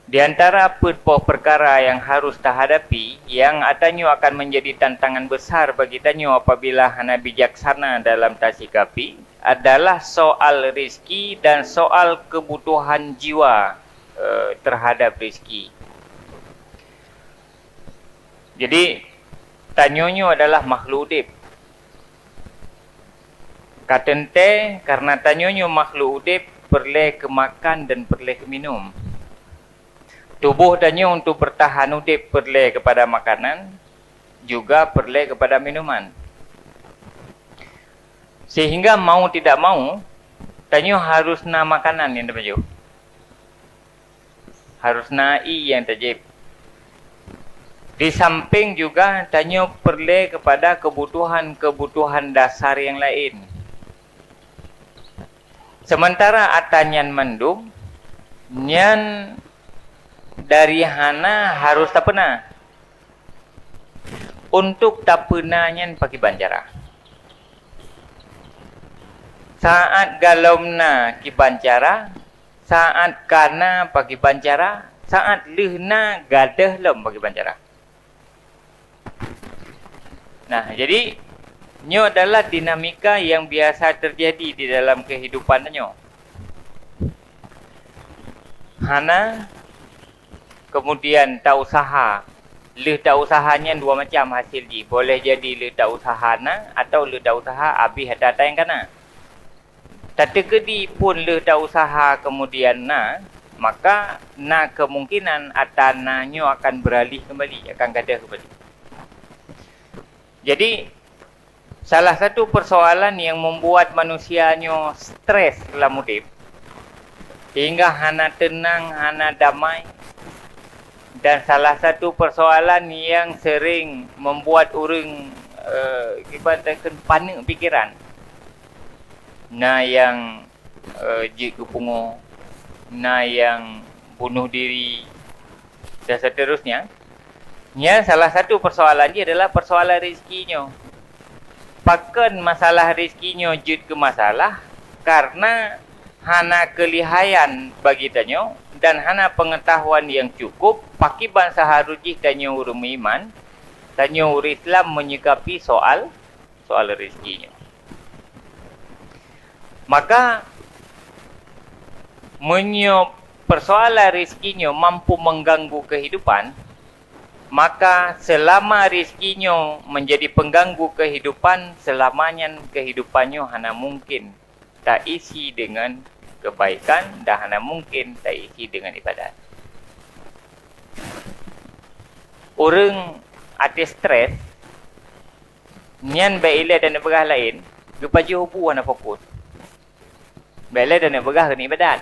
Di antara perkara yang harus terhadapi, yang atanyo akan menjadi tantangan besar bagi tanyo apabila hana bijaksana dalam tasikapi, adalah soal rezeki dan soal kebutuhan jiwa terhadap rezeki. Jadi, tanyonyo adalah makhluk udip. Katente, karena tanyonyo makhluk udip, perlu ke makan dan perlu ke minum. Tubuh tanyo untuk bertahan udip perlu kepada makanan, juga perlu kepada minuman. Sehingga mau tidak mau, tanyo harus na makanan yang terbaju. Harus na yang terjib. Di samping juga tanyo perlu kepada kebutuhan dasar yang lain. Sementara atanyan mendung, nyan dari hana harus tak pernah. Untuk tak pernahnya pakai bancara. Saat galomna ki bancara, saat kana pakai bancara, saat lehna gadah lem pakai bancara. Nah, jadi nyo adalah dinamika yang biasa terjadi di dalam kehidupan nyo. Hana kemudian tak usaha. Le tak usahanya dua macam hasil di. Boleh jadi le tak usaha na atau le tak usaha habis data yang kana. Tak terjadi pun le tak usaha kemudian na, maka na kemungkinan atananyo akan beralih kembali, akan gadah kembali. Jadi salah satu persoalan yang membuat manusianyo stres dalam hidup, hingga hana tenang, hana damai. Dan salah satu persoalan yang sering membuat orang ibaratkan panik pikiran. Na yang jik kepungu, na yang bunuh diri dan seterusnya. Ya, salah satu persoalan dia adalah persoalan rezekinya. Pakan masalah rezekinya jid ke masalah karena hana kelihayan bagi tanyo dan hana pengetahuan yang cukup pakiban saharujih tanyo urang iman, tanyo urang Islam menyikapi soal rezekinya. Maka menyo persoalan rezekinya mampu mengganggu kehidupan, maka selama rezekinya menjadi pengganggu kehidupan, selamanya kehidupannya hana mungkin tak isi dengan kebaikan dan hana mungkin tak isi dengan ibadat. Orang ada stres, nyan baiklah dan berah lain, kepada hubu hana fokus. Baiklah dan berah kena ibadat.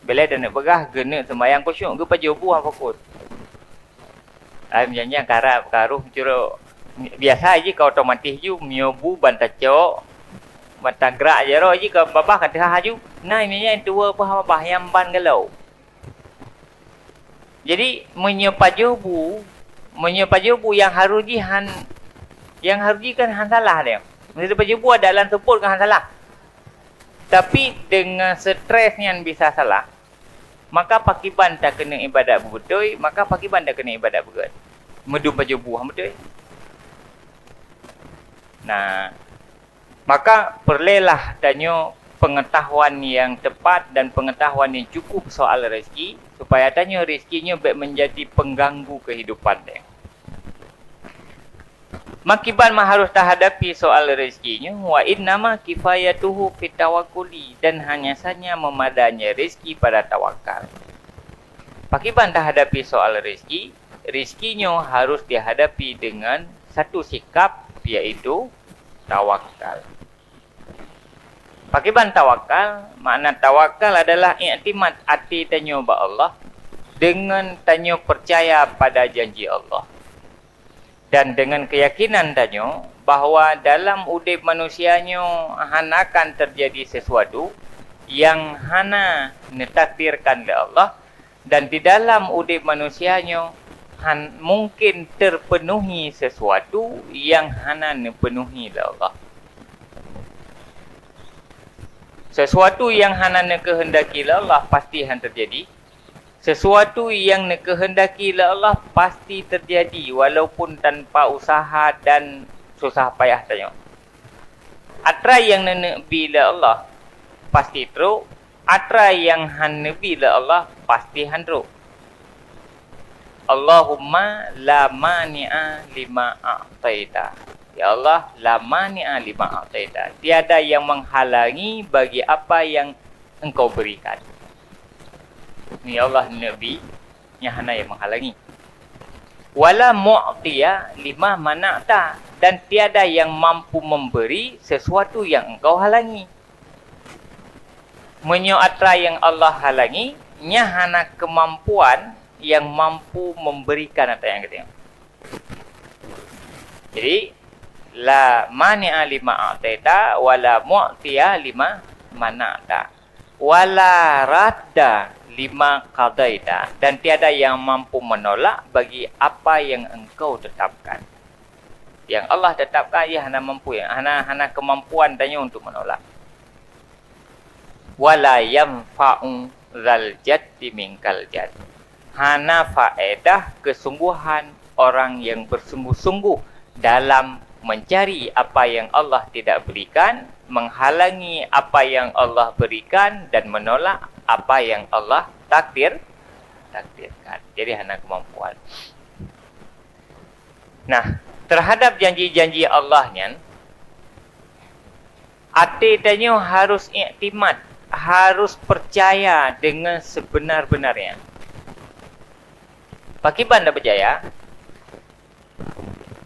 Baiklah dan berah kena sembahyang khusyuk, kepada hubu hana fokus. Misalnya karap karuh curuk biasa aja kau otomatis ju miobu bantacok mata gerak je roh je ke babah kata haju nai minya tua apa babah yang ban galau. Jadi menyepajubu yang harujihan yang harujikan han salah dia. Menyepajubu adalah support kan han salah. Tapi dengan stresnya yang bisa salah, maka pakiban tak kena ibadat betul, maka pakiban tak kena ibadat betul. Medum pajubu ham betul. Nah, maka perlulah tanyo pengetahuan yang tepat dan pengetahuan yang cukup soal rezeki supaya tanyo rezekinya baik menjadi pengganggu kehidupan dia. Makiban harus terhadapi soal rezekinya wa innama kifayatuhu fit tawakkuli dan hanya saja memadanya rezeki pada tawakal. Pakiban terhadapi soal rezeki, rezekinya harus dihadapi dengan satu sikap iaitu tawakal. Pakiban tawakal, makna tawakal adalah iktimad hati tanyo ba Allah dengan tanyo percaya pada janji Allah. Dan dengan keyakinan tanyo bahawa dalam udip manusianyo hana akan terjadi sesuatu yang hana netakdirkan oleh Allah dan di dalam udip manusianyo mungkin terpenuhi sesuatu yang hana nepenuhi oleh Allah. Sesuatu yang hana kehendaki oleh Allah pasti akan terjadi. Sesuatu yang dikehendaki oleh Allah pasti terjadi walaupun tanpa usaha dan susah payah tanya. Atra yang nabi la Allah pasti teruk, atra yang han nabi la Allah pasti han teruk. Allahumma la mani'a lima a'taita. Ya Allah, la mani'a lima a'taita. Tiada yang menghalangi bagi apa yang engkau berikan. Ni Allah Nabi yang hana yang menghalangi. Wala mu'tiya lima mana'ta. Dan tiada yang mampu memberi sesuatu yang engkau halangi. Menyoatra yang Allah halangi, nya hana kemampuan yang mampu memberikan atau yang kata. Jadi la mani'a lima a'taita wala mu'tiya lima mana'ta wala radda lima qadaita, dan tiada yang mampu menolak bagi apa yang engkau tetapkan. Yang Allah tetapkan ia hana mampu, yang hana kemampuan tanya untuk menolak. Wala yanfa'u zal jaddi minkal jadd. Hana faedah kesungguhan orang yang bersungguh-sungguh dalam mencari apa yang Allah tidak berikan, menghalangi apa yang Allah berikan, dan menolak apa yang Allah takdirkan. Jadi hana kemampuan. Nah, terhadap janji-janji Allah nyan, hati tanya harus iktimad, harus percaya dengan sebenar-benarnya. Pakiban dah percaya,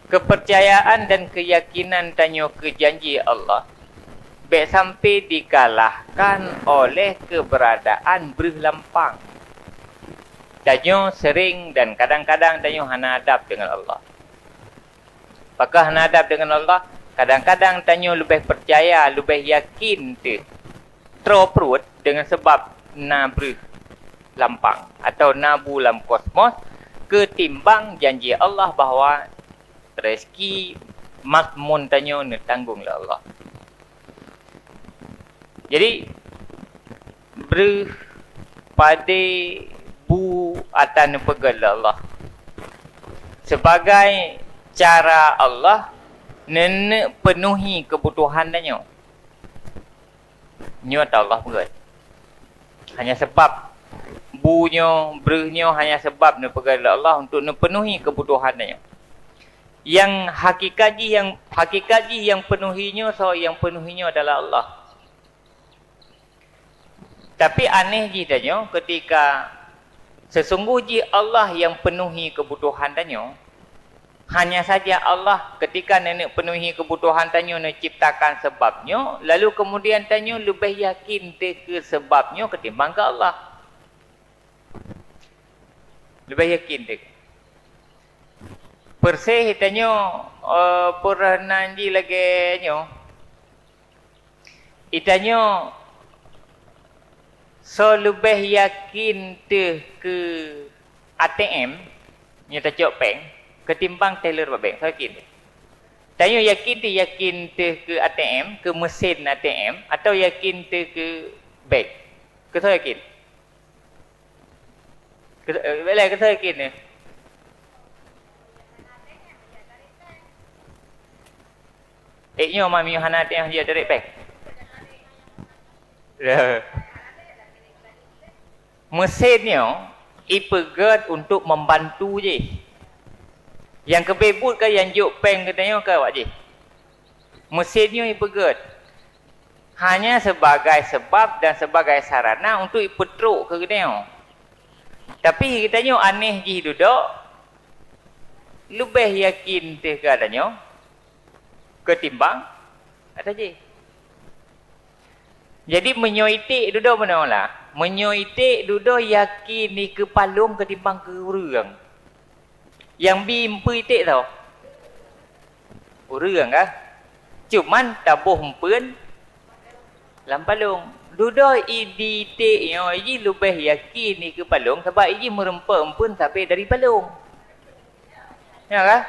kepercayaan dan keyakinan tanya ke janji Allah baik sampai dikalahkan oleh keberadaan berlampang. Tanya sering dan kadang-kadang tanya hana adab dengan Allah. Apakah hana adab dengan Allah? Kadang-kadang tanya lebih percaya, lebih yakin tu terperut dengan sebab na berlampang atau na bulam kosmos ketimbang janji Allah bahawa rezeki makmun tanya ni tanggung oleh Allah. Jadi pada bu atan pegal Allah sebagai cara Allah nenek penuhi kebutuhan tanya. Nyo Allah pegal. Hanya sebab bunyo brehnya hanya sebab ne pegal Allah untuk penuhi kebutuhan tanya. Yang hakikatnya yang penuhinya, so yang penuhinya adalah Allah. Tapi aneh je tanya ketika sesungguhnya Allah yang penuhi kebutuhan tanya, hanya saja Allah ketika nenek penuhi kebutuhan tanya nak ciptakan sebabnya, lalu kemudian tanya lebih yakin ke sebabnya ketimbang ke Allah. Lebih yakin ke. Persih tanya pernah ji lagi nyo. Itanya so lebih yakin ke ATM nya tak cok peng ketimbang teller bank. So yakin. Tanya yakin ke ATM, ke mesin ATM atau yakin ke bank. Ke so yakin. Boleh ke so yakin ni. Nyo mami hana ATM dia direct bank. Mesinnya ipegat untuk membantu je. Yang kebebut ke yang juk peng katanya ke awak je. Mesinnya ipegat hanya sebagai sebab dan sebagai sarana untuk ipetruk ke katanya. Tapi katanya aneh je duduk lebih yakin ke katanya ketimbang kata je. Jadi menyoitik duduk mana lah? Menyoitik duduk yakin ni ke palung ketimbang ke urang. Yang bimpu itik tau. Urang kah? Cuman tabuh empun lam palung. Duduk idik yoiji lebih yakin ni ke palung sebabiji merempa empun sampai dari palung. Ya kah?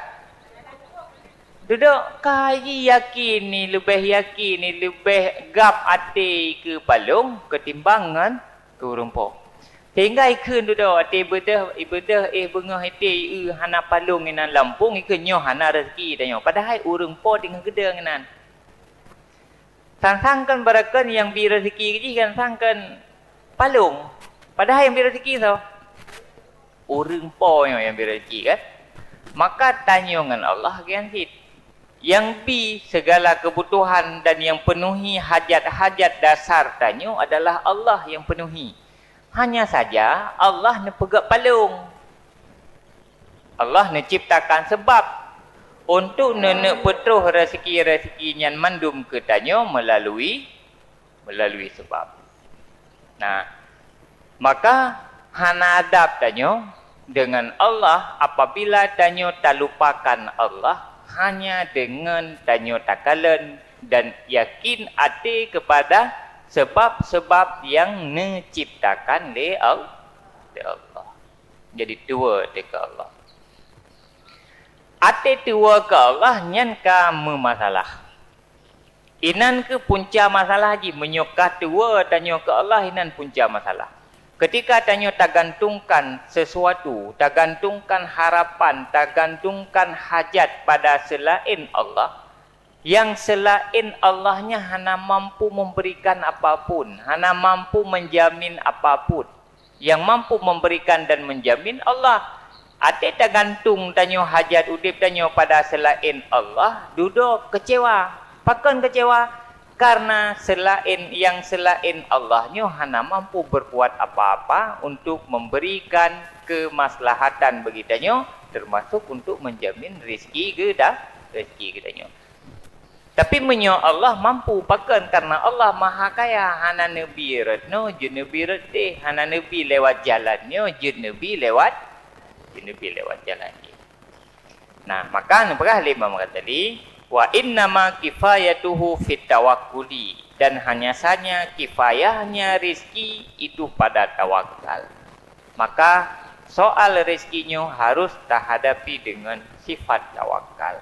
Duduk kaji yakin ni lebih gap hati ke palung ketimbangan ke rumput. Tinggal ikun tu dah. Ibadah bengah hati hana palung inan Lampung ikun nyoh hana rezeki dah nyoh. Padahal urang po dengan gedeng inan. Sang-sangkan barakan yang bi rezeki ke kan sangkan palung. Padahal yang bi rezeki tau. Urang po yang bi rezeki kan. Maka tanya dengan Allah kan hit. Yang bi segala kebutuhan dan yang penuhi hajat-hajat dasar tanya adalah Allah yang penuhi. Hanya saja Allah nak pegak palung. Allah nak ciptakan sebab untuk nenek petroh rezeki-rezeki yang mandum ke tanya melalui sebab. Nah, maka hana adab tanya dengan Allah apabila tanya tak lupakan Allah hanya dengan tanya takalan dan yakin hati kepada sebab-sebab yang diciptakan oleh Allah. Jadi dua dekat Allah. Ate tua ke Allah nyan ka masalah. Inan ke punca masalah haji menyokah tua tanya ke Allah inan punca masalah. Ketika tanya tak gantungkan sesuatu, tak gantungkan harapan, tak gantungkan hajat pada selain Allah, yang selain Allahnya hana mampu memberikan apapun, hana mampu menjamin apapun. Yang mampu memberikan dan menjamin Allah. Ate tak gantung tanya hajat udip tanya pada selain Allah, duduk kecewa. Pakan kecewa? Karena selain Allahnya hana mampu berbuat apa-apa untuk memberikan kemaslahatan bagi tanya, termasuk untuk menjamin rezeki ke tanya. Tapi menyo Allah mampu pakan karena Allah maha kaya. Hana nabi retno, je nabi retih. Hana nabi lewat jalannya, je nabi lewat jalan dia. Nah, maka apakah lima kata tadi? Wa innama kifayatuhu fit tawakkuli, dan hanya saja kifayahnya rezeki itu pada tawakal. Maka soal rezekinya harus terhadapi dengan sifat tawakal.